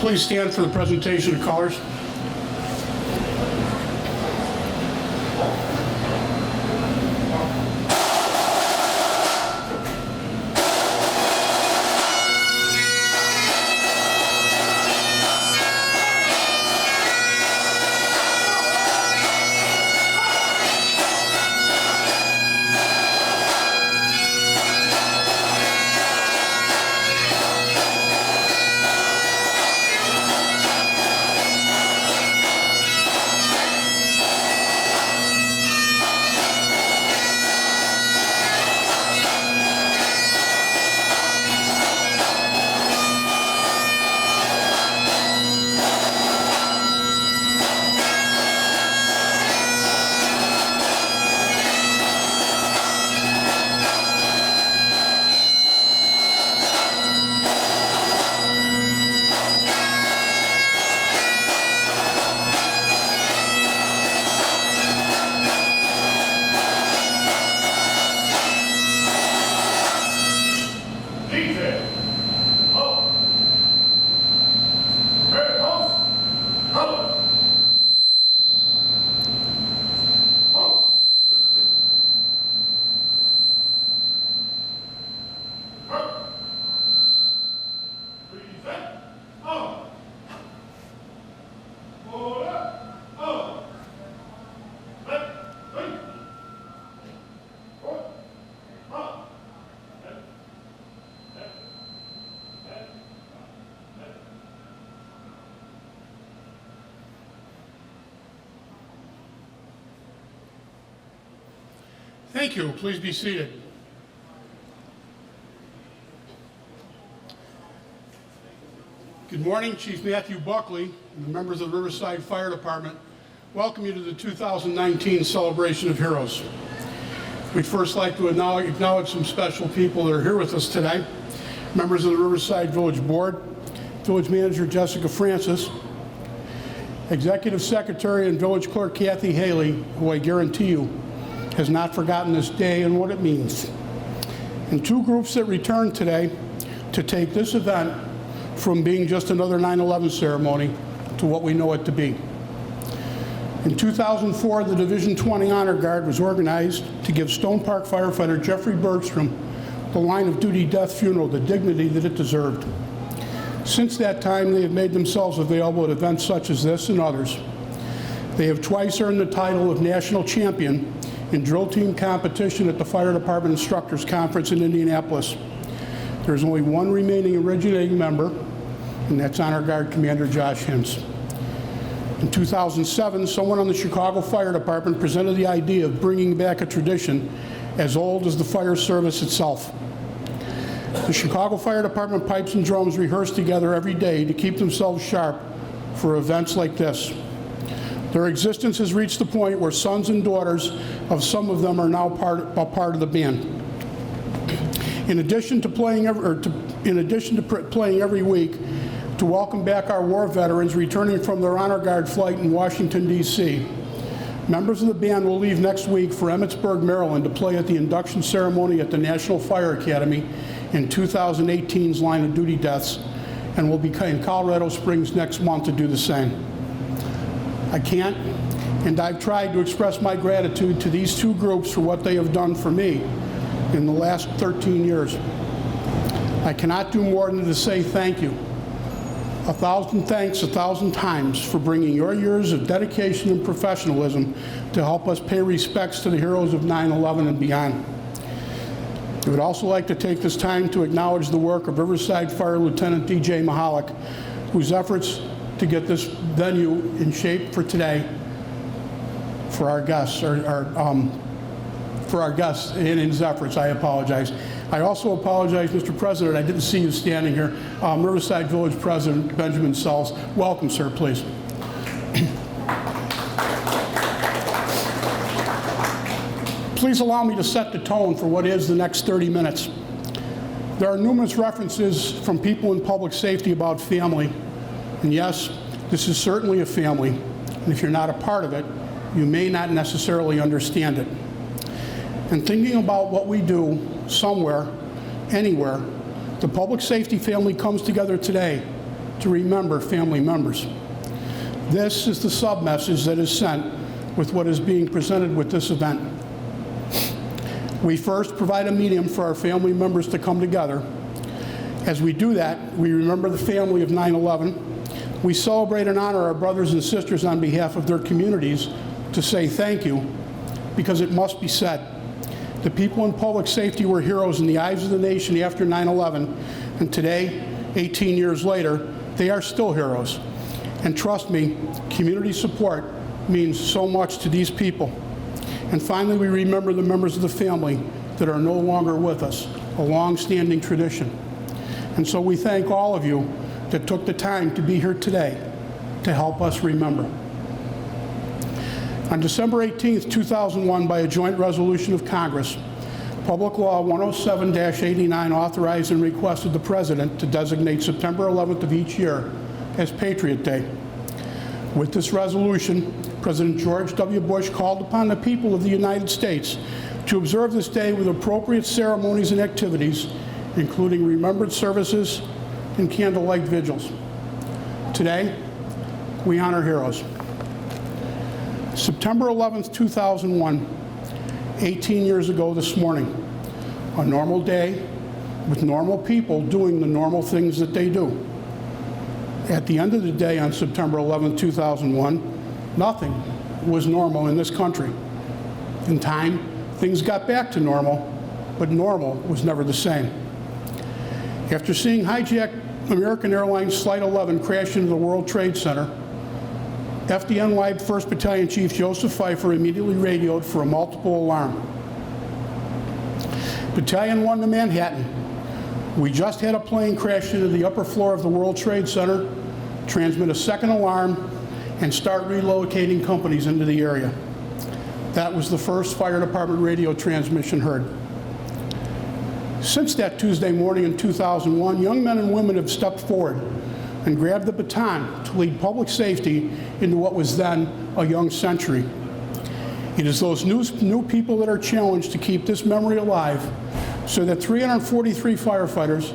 Please stand for the presentation of colors. Thank you. Please be seated. Good morning, Chief Matthew Buckley and the members of the Riverside Fire Department. Welcome you to the 2019 Celebration of Heroes. We'd first like to acknowledge some special people that are here with us today. Members of the Riverside Village Board, Village Manager Jessica Francis, Executive Secretary and Village Clerk Kathy Haley, who I guarantee you has not forgotten this day and what it means. And two groups that returned today to take this event from being just another 9/11 ceremony to what we know it to be. In 2004, the Division 20 Honor Guard was organized to give Stone Park firefighter Jeffrey Bergstrom the line of duty death funeral, the dignity that it deserved. Since that time, they have made themselves available at events such as this and others. They have twice earned the title of National Champion in drill team competition at the Fire Department Instructors Conference in Indianapolis. There's only one remaining originating member, and that's Honor Guard Commander Josh Hintz. In 2007, someone on the Chicago Fire Department presented the idea of bringing back a tradition as old as the fire service itself. The Chicago Fire Department pipes and drums rehearse together every day to keep themselves sharp for events like this. Their existence has reached the point where sons and daughters of some of them are now a part of the band. In addition to playing every week, to welcome back our war veterans returning from their Honor Guard flight in Washington, D.C., members of the band will leave next week for Emmitsburg, Maryland to play at the induction ceremony at the National Fire Academy in 2018's Line of Duty Deaths, and will be in Colorado Springs next month to do the same. I can't, and I've tried to express my gratitude to these two groups for what they have done for me in the last 13 years. I cannot do more than to say thank you. 1,000 thanks, 1,000 times for bringing your years of dedication and professionalism to help us pay respects to the heroes of 9/11 and beyond. I would also like to take this time to acknowledge the work of Riverside Fire Lieutenant DJ Mahalik, whose efforts to get this venue in shape for today for our guests, in his efforts. I apologize. I also apologize, Mr. President, I didn't see you standing here. Riverside Village President Benjamin Sells. Welcome, sir, please. Please allow me to set the tone for what is the next 30 minutes. There are numerous references from people in public safety about family. And yes, this is certainly a family. And if you're not a part of it, you may not necessarily understand it. And thinking about what we do somewhere, anywhere, the public safety family comes together today to remember family members. This is the sub-message that is sent with what is being presented with this event. We first provide a medium for our family members to come together. As we do that, we remember the family of 9/11. We celebrate and honor our brothers and sisters on behalf of their communities to say thank you, because it must be said. The people in public safety were heroes in the eyes of the nation after 9/11, and today, 18 years later, they are still heroes. And trust me, community support means so much to these people. And finally, we remember the members of the family that are no longer with us, a long-standing tradition. And so we thank all of you that took the time to be here today to help us remember. On December 18, 2001, by a joint resolution of Congress, Public Law 107-89 authorized and requested the President to designate September 11th of each year as Patriot Day. With this resolution, President George W. Bush called upon the people of the United States to observe this day with appropriate ceremonies and activities, including remembrance services and candlelight vigils. Today, we honor heroes. September 11th, 2001, 18 years ago this morning, a normal day with normal people doing the normal things that they do. At the end of the day on September 11, 2001, nothing was normal in this country. In time, things got back to normal, but normal was never the same. After seeing hijacked American Airlines Flight 11 crash into the World Trade Center, FDNY 1st Battalion Chief Joseph Pfeiffer immediately radioed for a multiple alarm. Battalion 1 to Manhattan. We just had a plane crash into the upper floor of the World Trade Center, transmit a second alarm, and start relocating companies into the area. That was the first fire department radio transmission heard. Since that Tuesday morning in 2001, young men and women have stepped forward and grabbed the baton to lead public safety into what was then a young century. It is those new people that are challenged to keep this memory alive so that 343 firefighters,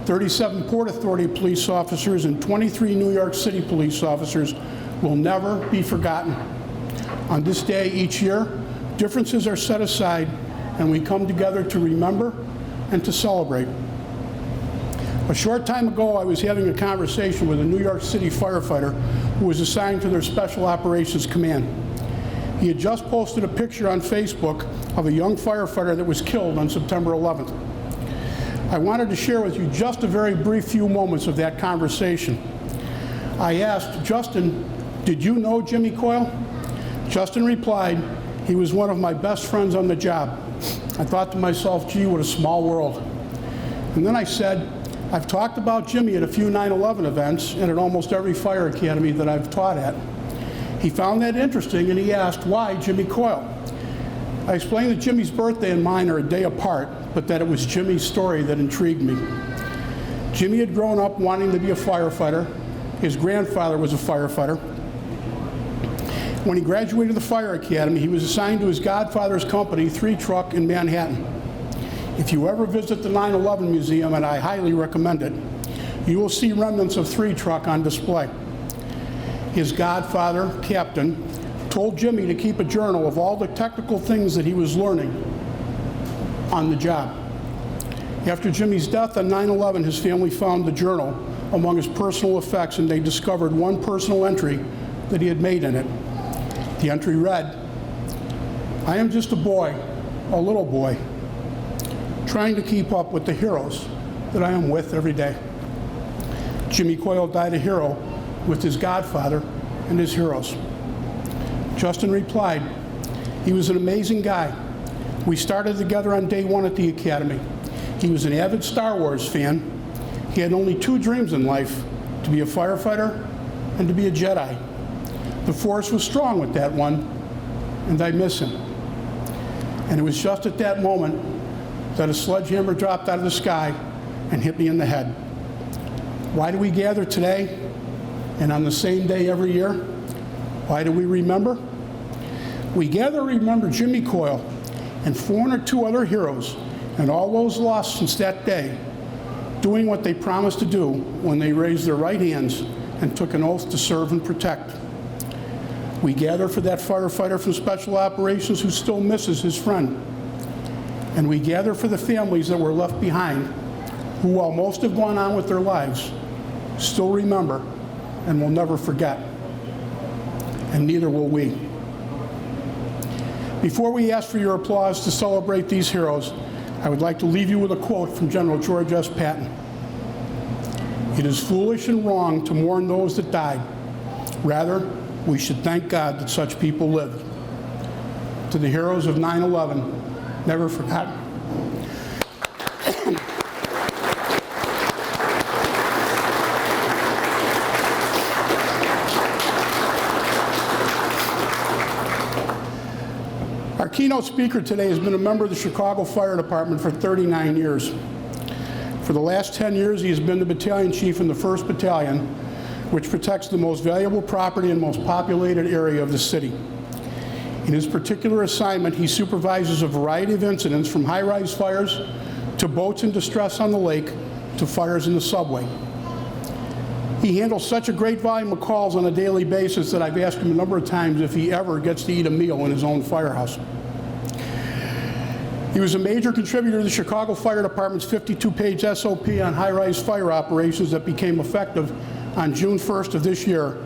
37 Port Authority police officers, and 23 New York City police officers will never be forgotten. On this day each year, differences are set aside and we come together to remember and to celebrate. A short time ago, I was having a conversation with a New York City firefighter who was assigned to their Special Operations Command. He had just posted a picture on Facebook of a young firefighter that was killed on September 11th. I wanted to share with you just a very brief few moments of that conversation. I asked, Justin, did you know Jimmy Coyle? Justin replied, he was one of my best friends on the job. I thought to myself, gee, what a small world. And then I said, I've talked about Jimmy at a few 9/11 events and at almost every fire academy that I've taught at. He found that interesting and he asked, why Jimmy Coyle? I explained that Jimmy's birthday and mine are a day apart, but that it was Jimmy's story that intrigued me. Jimmy had grown up wanting to be a firefighter. His grandfather was a firefighter. When he graduated the fire academy, he was assigned to his godfather's company, 3 Truck in Manhattan. If you ever visit the 9/11 Museum, and I highly recommend it, you will see remnants of 3 Truck on display. His godfather, Captain, told Jimmy to keep a journal of all the technical things that he was learning on the job. After Jimmy's death on 9/11, his family found the journal among his personal effects, and they discovered one personal entry that he had made in it. The entry read, I am just a boy, a little boy, trying to keep up with the heroes that I am with every day. Jimmy Coyle died a hero with his godfather and his heroes. Justin replied, he was an amazing guy. We started together on day 1 at the academy. He was an avid Star Wars fan. He had only 2 dreams in life, to be a firefighter and to be a Jedi. The Force was strong with that one, and I miss him. And it was just at that moment that a sledgehammer dropped out of the sky and hit me in the head. Why do we gather today and on the same day every year? Why do we remember? We gather to remember Jimmy Coyle and 402 other heroes and all those lost since that day doing what they promised to do when they raised their right hands and took an oath to serve and protect. We gather for that firefighter from Special Operations who still misses his friend. And we gather for the families that were left behind, who, while most have gone on with their lives, still remember and will never forget. And neither will we. Before we ask for your applause to celebrate these heroes, I would like to leave you with a quote from General George S. Patton. "It is foolish and wrong to mourn those that died. Rather, we should thank God that such people lived." To the heroes of 9/11, never forgotten. Our keynote speaker today has been a member of the Chicago Fire Department for 39 years. For the last 10 years, he has been the battalion chief in the 1st Battalion, which protects the most valuable property and most populated area of the city. In his particular assignment, he supervises a variety of incidents from high-rise fires to boats in distress on the lake to fires in the subway. He handles such a great volume of calls on a daily basis that I've asked him a number of times if he ever gets to eat a meal in his own firehouse. He was a major contributor to the Chicago Fire Department's 52-page SOP on high-rise fire operations that became effective on June 1st of this year,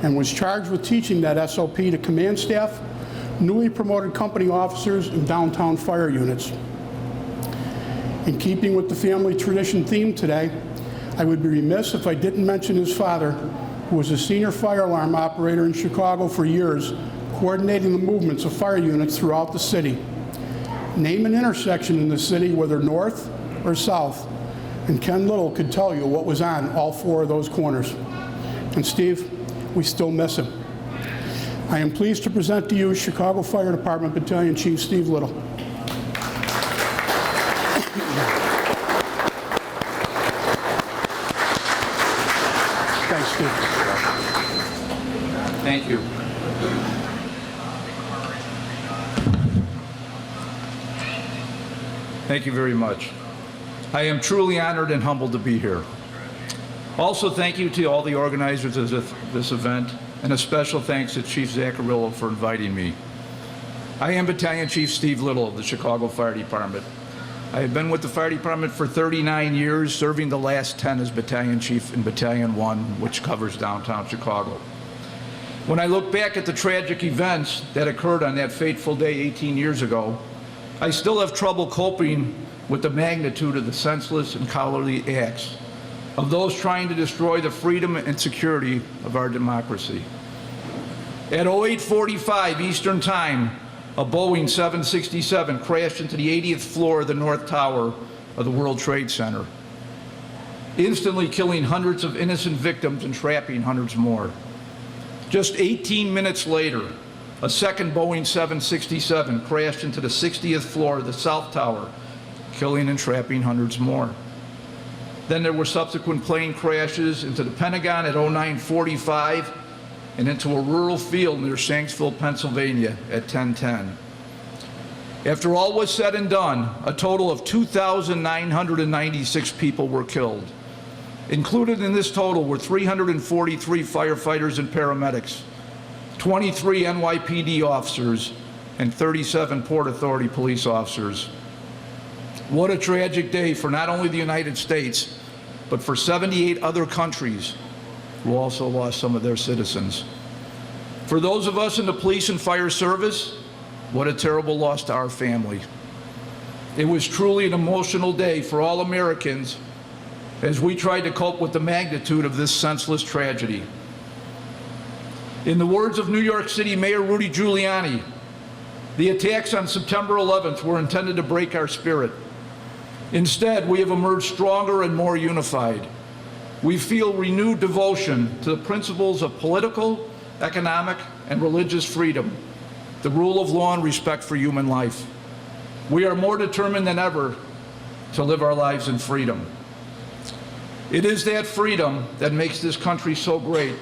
and was charged with teaching that SOP to command staff, newly promoted company officers, and downtown fire units. In keeping with the family tradition theme today, I would be remiss if I didn't mention his father, who was a senior fire alarm operator in Chicago for years, coordinating the movements of fire units throughout the city. Name an intersection in the city, whether north or south, and Ken Little could tell you what was on all 4 of those corners. And Steve, we still miss him. I am pleased to present to you Chicago Fire Department Battalion Chief Steve Little. Thanks, Steve. Thank you. Thank you very much. I am truly honored and humbled to be here. Also, thank you to all the organizers of this event, and a special thanks to Chief Zaccarillo for inviting me. I am Battalion Chief Steve Little of the Chicago Fire Department. I have been with the Fire Department for 39 years, serving the last 10 as Battalion Chief in Battalion 1, which covers downtown Chicago. When I look back at the tragic events that occurred on that fateful day 18 years ago, I still have trouble coping with the magnitude of the senseless and cowardly acts of those trying to destroy the freedom and security of our democracy. At 08:45 Eastern Time, a Boeing 767 crashed into the 80th floor of the North Tower of the World Trade Center, instantly killing hundreds of innocent victims and trapping hundreds more. Just 18 minutes later, a second Boeing 767 crashed into the 60th floor of the South Tower, killing and trapping hundreds more. Then there were subsequent plane crashes into the Pentagon at 09:45 and into a rural field near Shanksville, Pennsylvania at 10:10. After all was said and done, a total of 2,996 people were killed. Included in this total were 343 firefighters and paramedics, 23 NYPD officers, and 37 Port Authority police officers. What a tragic day for not only the United States, but for 78 other countries who also lost some of their citizens. For those of us in the police and fire service, what a terrible loss to our family. It was truly an emotional day for all Americans as we tried to cope with the magnitude of this senseless tragedy. In the words of New York City Mayor Rudy Giuliani, the attacks on September 11th were intended to break our spirit. Instead, we have emerged stronger and more unified. We feel renewed devotion to the principles of political, economic, and religious freedom, the rule of law and respect for human life. We are more determined than ever to live our lives in freedom. It is that freedom that makes this country so great,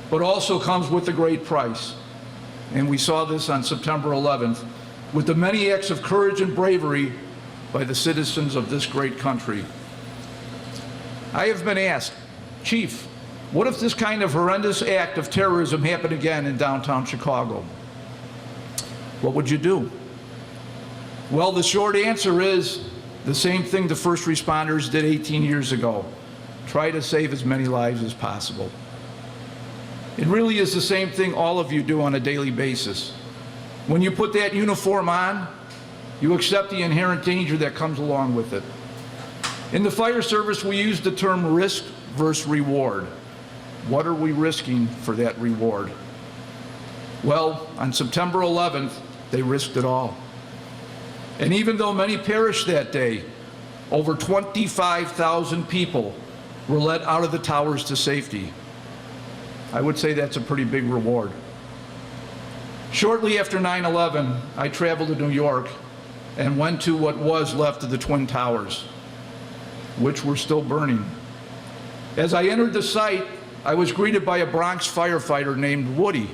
but also comes with a great price. And we saw this on September 11th with the many acts of courage and bravery by the citizens of this great country. I have been asked, Chief, what if this kind of horrendous act of terrorism happened again in downtown Chicago? What would you do? Well, the short answer is the same thing the first responders did 18 years ago. Try to save as many lives as possible. It really is the same thing all of you do on a daily basis. When you put that uniform on, you accept the inherent danger that comes along with it. In the fire service, we use the term risk versus reward. What are we risking for that reward? Well, on September 11th, they risked it all. And even though many perished that day, over 25,000 people were let out of the towers to safety. I would say that's a pretty big reward. Shortly after 9/11, I traveled to New York and went to what was left of the Twin Towers, which were still burning. As I entered the site, I was greeted by a Bronx firefighter named Woody.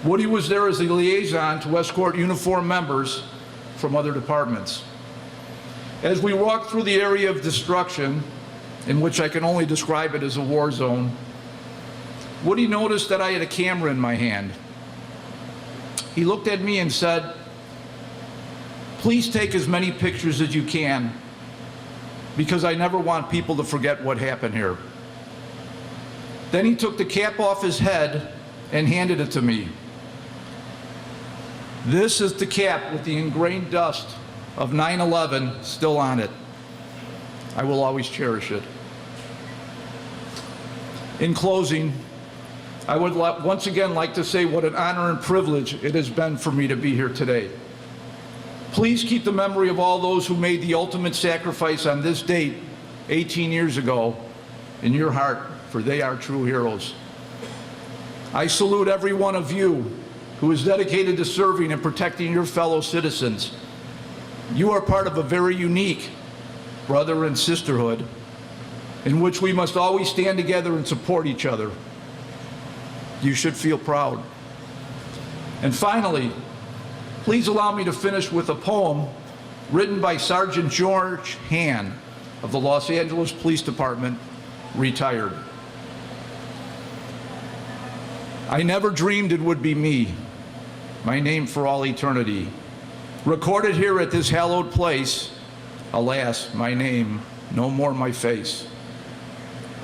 Woody was there as a liaison to escort uniformed members from other departments. As we walked through the area of destruction, in which I can only describe it as a war zone, Woody noticed that I had a camera in my hand. He looked at me and said, "Please take as many pictures as you can, because I never want people to forget what happened here." Then he took the cap off his head and handed it to me. This is the cap with the ingrained dust of 9/11 still on it. I will always cherish it. In closing, I would once again like to say what an honor and privilege it has been for me to be here today. Please keep the memory of all those who made the ultimate sacrifice on this date 18 years ago in your heart, for they are true heroes. I salute every one of you who is dedicated to serving and protecting your fellow citizens. You are part of a very unique brother and sisterhood in which we must always stand together and support each other. You should feel proud. And finally, please allow me to finish with a poem written by Sergeant George Hann of the Los Angeles Police Department, retired. I never dreamed it would be me, my name for all eternity, recorded here at this hallowed place. Alas, my name, no more my face.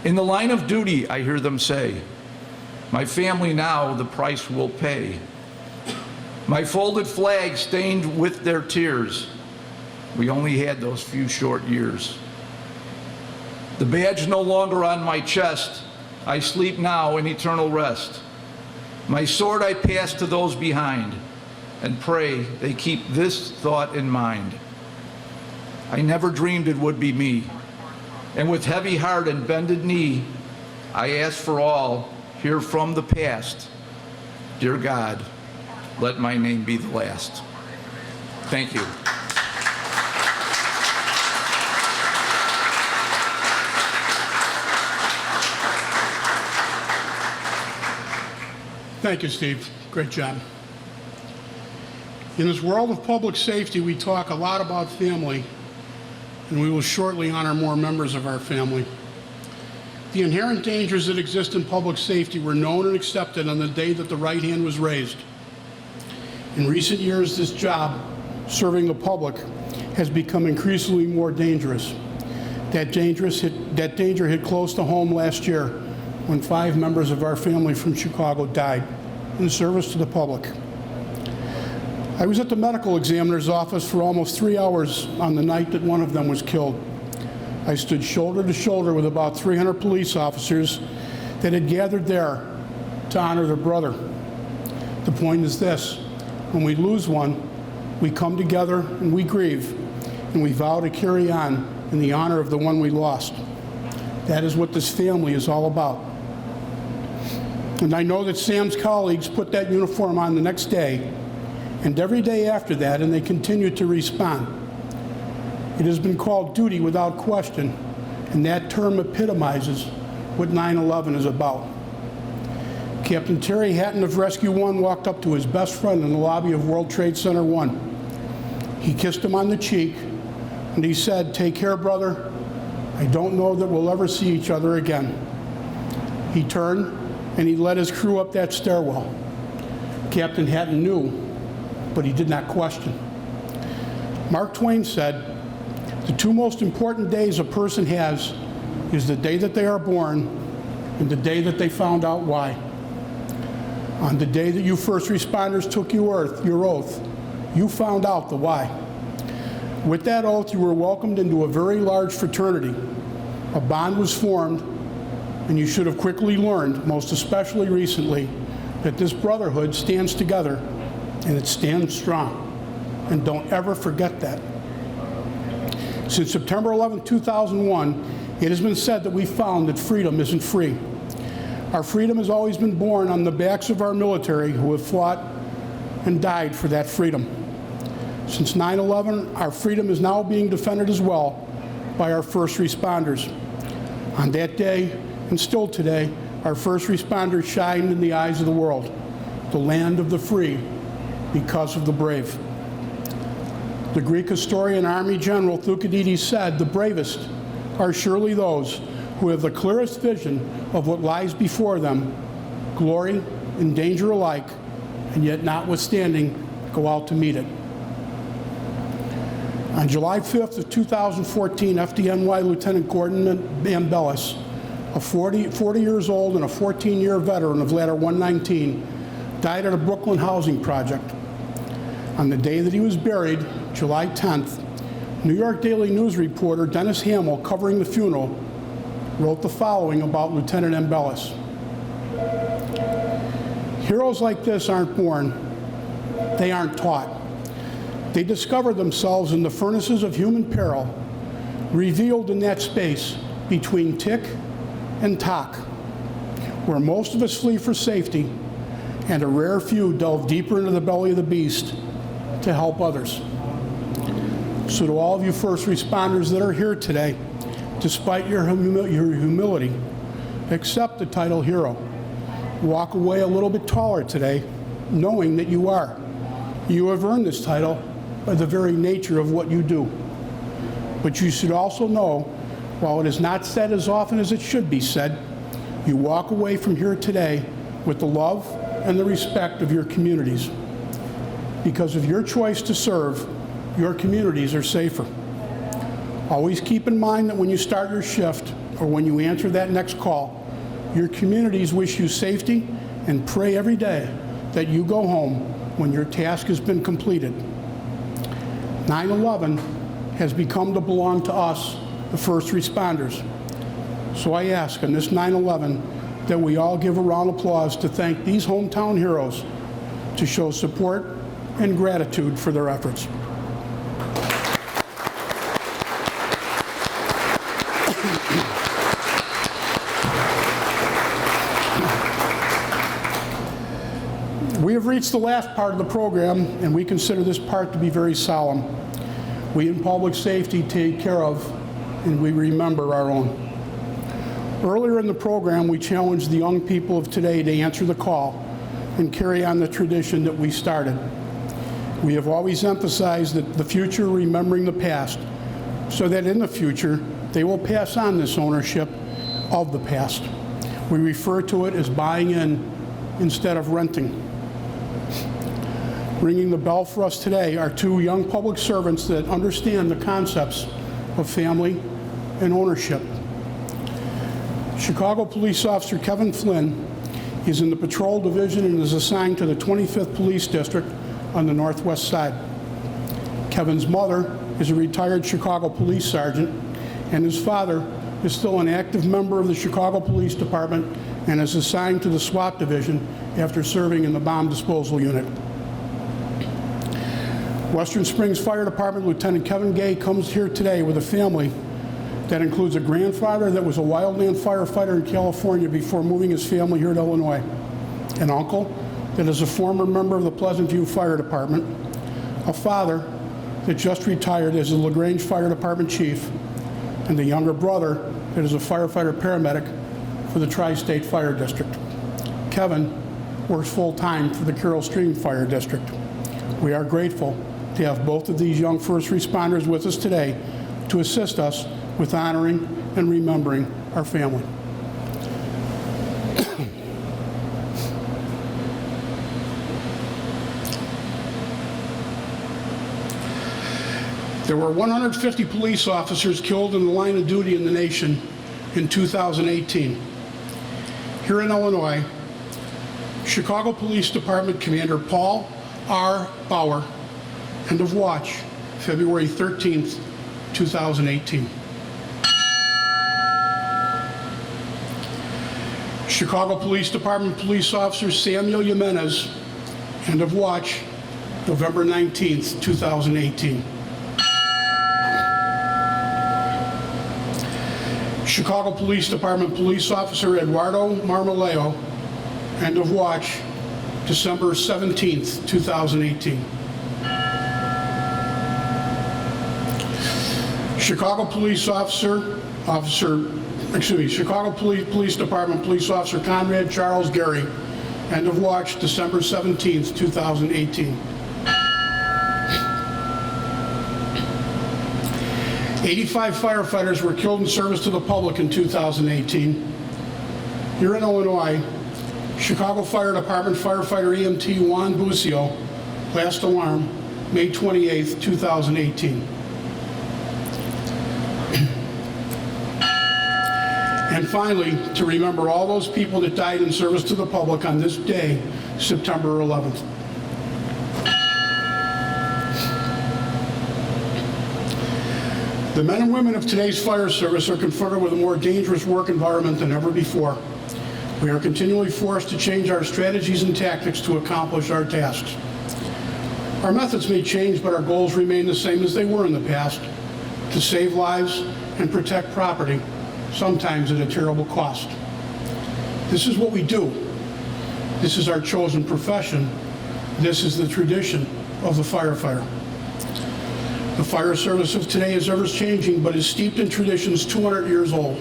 In the line of duty, I hear them say, my family now the price will pay. My folded flag stained with their tears. We only had those few short years. The badge no longer on my chest. I sleep now in eternal rest. My sword I pass to those behind and pray they keep this thought in mind. I never dreamed it would be me. And with heavy heart and bended knee, I ask for all here from the past. Dear God, let my name be the last. Thank you. Thank you, Steve. Great job. In this world of public safety, we talk a lot about family, and we will shortly honor more members of our family. The inherent dangers that exist in public safety were known and accepted on the day that the right hand was raised. In recent years, this job, serving the public, has become increasingly more dangerous. That danger hit close to home last year when 5 members of our family from Chicago died in service to the public. I was at the medical examiner's office for almost 3 hours on the night that one of them was killed. I stood shoulder to shoulder with about 300 police officers that had gathered there to honor their brother. The point is this: when we lose one, we come together and we grieve, and we vow to carry on in the honor of the one we lost. That is what this family is all about. And I know that Sam's colleagues put that uniform on the next day and every day after that, and they continue to respond. It has been called duty without question, and that term epitomizes what 9/11 is about. Captain Terry Hatton of Rescue 1 walked up to his best friend in the lobby of World Trade Center 1. He kissed him on the cheek, and he said, "Take care, brother. I don't know that we'll ever see each other again." He turned and he led his crew up that stairwell. Captain Hatton knew, but he did not question. Mark Twain said, "The two most important days a person has is the day that they are born and the day that they found out why." On the day that you first responders took your oath, you found out the why. With that oath, you were welcomed into a very large fraternity. A bond was formed, and you should have quickly learned, most especially recently, that this brotherhood stands together, and it stands strong. And don't ever forget that. Since September 11, 2001, it has been said that we found that freedom isn't free. Our freedom has always been born on the backs of our military who have fought and died for that freedom. Since 9/11, our freedom is now being defended as well by our first responders. On that day, and still today, our first responders shined in the eyes of the world, the land of the free, because of the brave. The Greek historian Army General Thucydides said, "The bravest are surely those who have the clearest vision of what lies before them, glory and danger alike, and yet notwithstanding, go out to meet it." On July 5th of 2014, FDNY Lieutenant Gordon Ambellis, a 40 years old and a 14-year veteran of Ladder 119, died at a Brooklyn housing project. On the day that he was buried, July 10th, New York Daily News reporter Dennis Hamill, covering the funeral, wrote the following about Lieutenant Ambellis. "Heroes like this aren't born, they aren't taught. They discover themselves in the furnaces of human peril, revealed in that space between tick and tock, where most of us flee for safety, and a rare few delve deeper into the belly of the beast to help others." So to all of you first responders that are here today, despite your humility, accept the title hero. Walk away a little bit taller today, knowing that you are. You have earned this title by the very nature of what you do. But you should also know, while it is not said as often as it should be said, you walk away from here today with the love and the respect of your communities. Because of your choice to serve, your communities are safer. Always keep in mind that when you start your shift or when you answer that next call, your communities wish you safety and pray every day that you go home when your task has been completed. 9/11 has become to belong to us, the first responders. So I ask on this 9/11 that we all give a round of applause to thank these hometown heroes, to show support and gratitude for their efforts. We have reached the last part of the program, and we consider this part to be very solemn. We in public safety take care of and we remember our own. Earlier in the program, we challenged the young people of today to answer the call and carry on the tradition that we started. We have always emphasized that the future remembering the past, so that in the future they will pass on this ownership of the past. We refer to it as buying in instead of renting. Ringing the bell for us today are two young public servants that understand the concepts of family and ownership. Chicago Police Officer Kevin Flynn is in the Patrol Division and is assigned to the 25th Police District on the Northwest Side. Kevin's mother is a retired Chicago Police Sergeant, and his father is still an active member of the Chicago Police Department and is assigned to the SWAT Division after serving in the Bomb Disposal Unit. Western Springs Fire Department Lieutenant Kevin Gay comes here today with a family that includes a grandfather that was a wildland firefighter in California before moving his family here to Illinois, an uncle that is a former member of the Pleasant View Fire Department, a father that just retired as the LaGrange Fire Department chief, and a younger brother that is a firefighter paramedic for the Tri-State Fire District. Kevin works full-time for the Carroll Stream Fire District. We are grateful to have both of these young first responders with us today to assist us with honoring and remembering our family. There were 150 police officers killed in the line of duty in the nation in 2018. Here in Illinois, Chicago Police Department Commander Paul R. Bauer, end of watch, February 13th, 2018. Chicago Police Department Police Officer Samuel Jimenez, end of watch, November 19th, 2018. Chicago Police Department Police Officer Eduardo Marmoleo, end of watch, December 17th, 2018. Chicago Police Department Police Officer Conrad Charles Gary, end of watch, December 17th, 2018. 85 firefighters were killed in service to the public in 2018. Here in Illinois, Chicago Fire Department firefighter EMT Juan Bucio, last alarm, May 28th, 2018. And finally, to remember all those people that died in service to the public on this day, September 11th. The men and women of today's fire service are confronted with a more dangerous work environment than ever before. We are continually forced to change our strategies and tactics to accomplish our tasks. Our methods may change, but our goals remain the same as they were in the past: to save lives and protect property, sometimes at a terrible cost. This is what we do. This is our chosen profession. This is the tradition of the firefighter. The fire service of today is ever-changing, but is steeped in traditions 200 years old.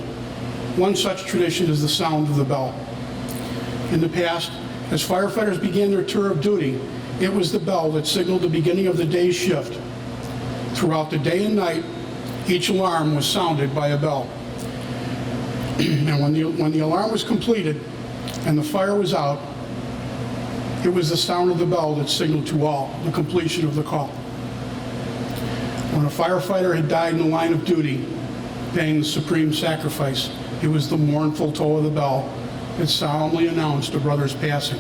One such tradition is the sound of the bell. In the past, as firefighters began their tour of duty, it was the bell that signaled the beginning of the day's shift. Throughout the day and night, each alarm was sounded by a bell. And when the alarm was completed and the fire was out, it was the sound of the bell that signaled to all the completion of the call. When a firefighter had died in the line of duty, paying the supreme sacrifice, it was the mournful toll of the bell that solemnly announced a brother's passing.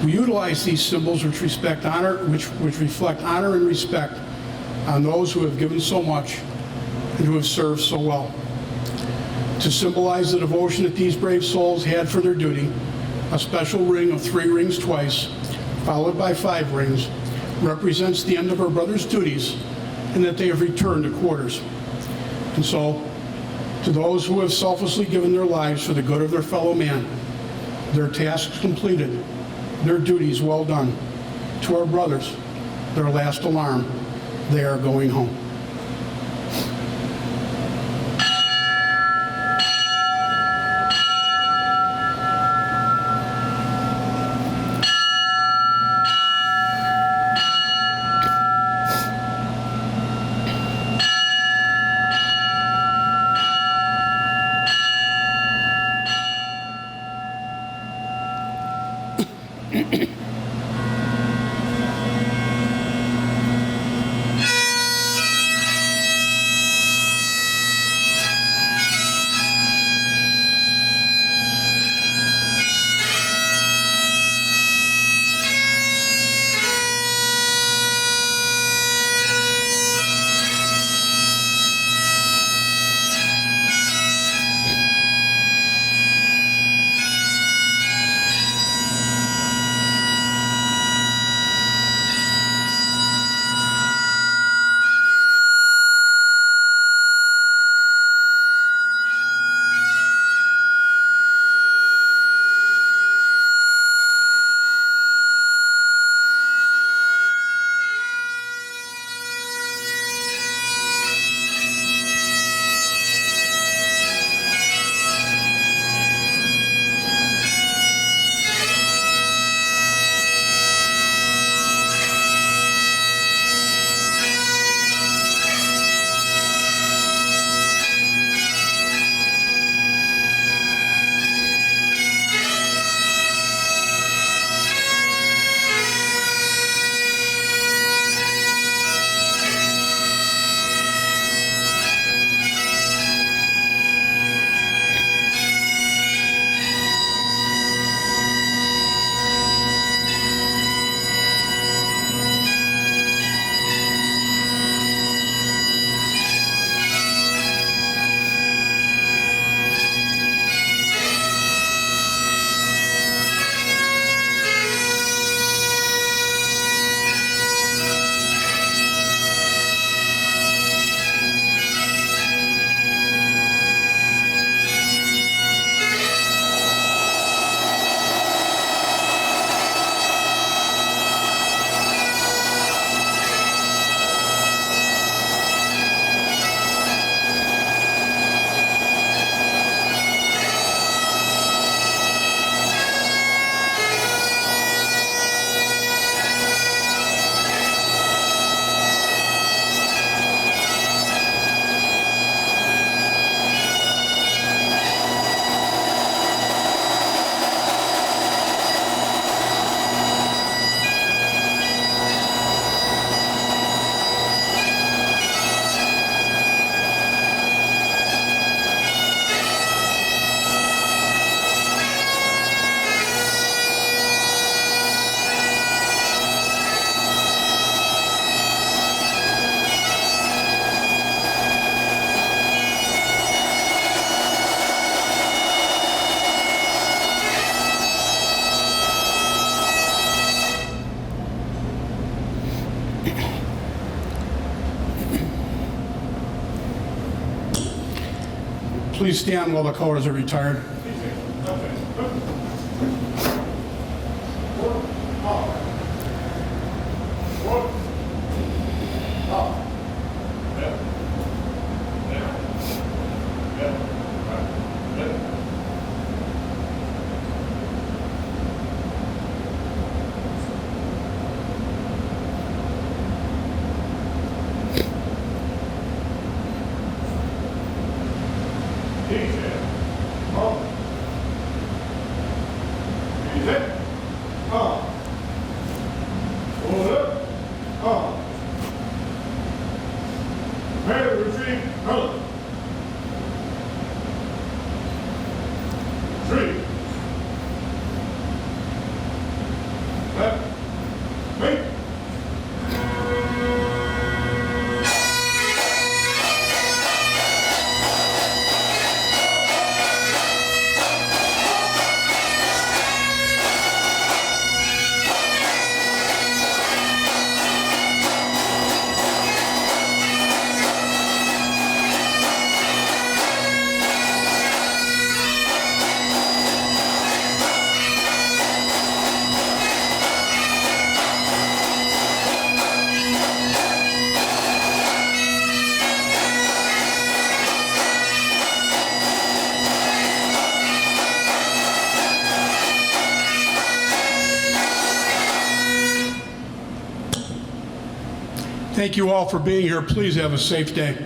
We utilize these symbols which reflect honor and respect on those who have given so much and who have served so well. To symbolize the devotion that these brave souls had for their duty, a special ring of 3 rings twice, followed by 5 rings, represents the end of our brother's duties and that they have returned to quarters. And so, to those who have selflessly given their lives for the good of their fellow man, their tasks completed, their duties well done. To our brothers, their last alarm, they are going home. Please stand while the colors are retired. Thank you all for being here. Please have a safe day.